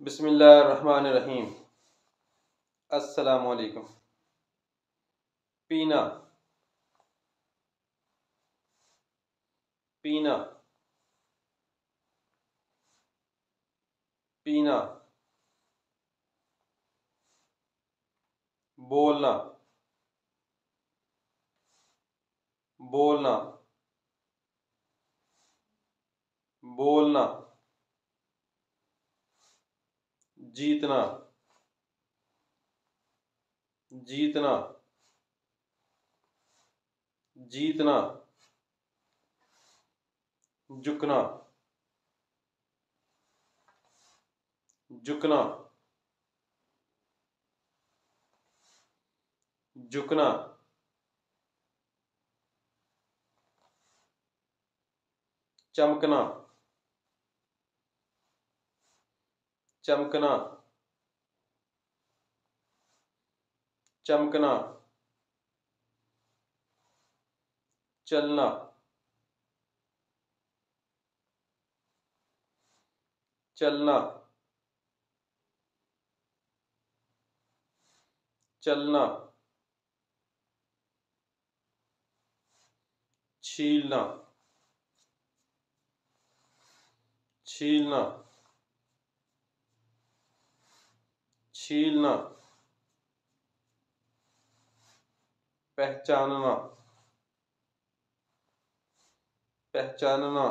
बिस्मिल्लाहिर्रहमानिर्रहीम। अस्सलामुअलैकुम। पीना, पीना, पीना। बोलना, बोलना, बोलना। जीतना, जीतना, जीतना। झुकना, झुकना, झुकना। चमकना, चमकना, चमकना। चलना, चलना, चलना। छीलना, छीलना, छीलना। पहचानना, पहचानना,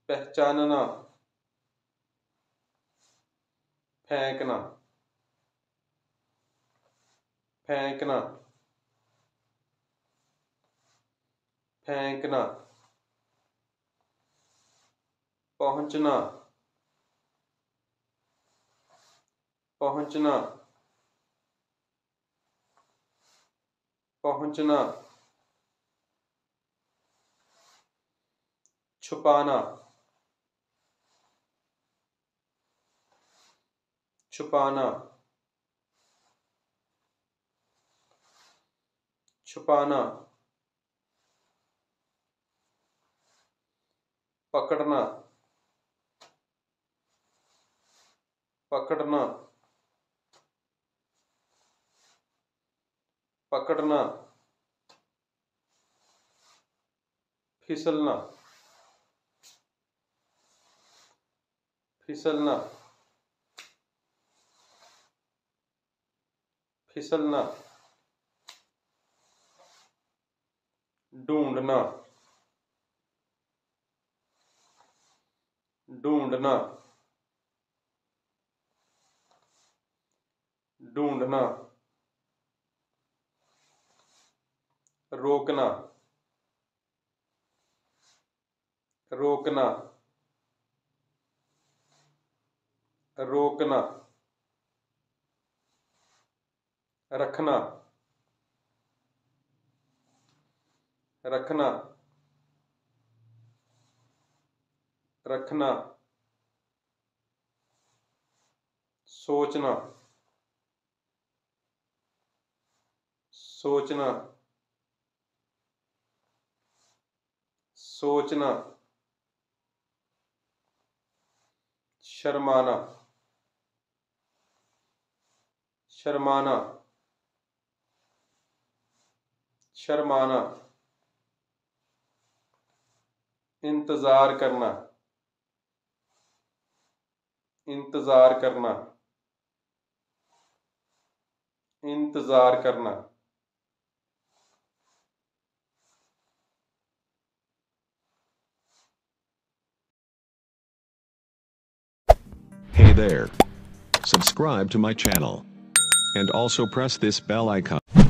पहचानना। फेंकना, फेंकना, फेंकना। पहुंचना, पहुंचना, पहुंचना। छुपाना, छुपाना, छुपाना। पकड़ना, पकड़ना, पकड़ना। फिसलना, फिसलना, फिसलना। ढूंढना, ढूंढना, ढूंढना। रोकना, रोकना, रोकना। रखना, रखना, रखना। सोचना, सोचना, सोचना। शर्माना, शर्माना, शर्माना। इंतजार करना, इंतजार करना, इंतजार करना। Hey there. Subscribe to my channel. And also press this bell icon.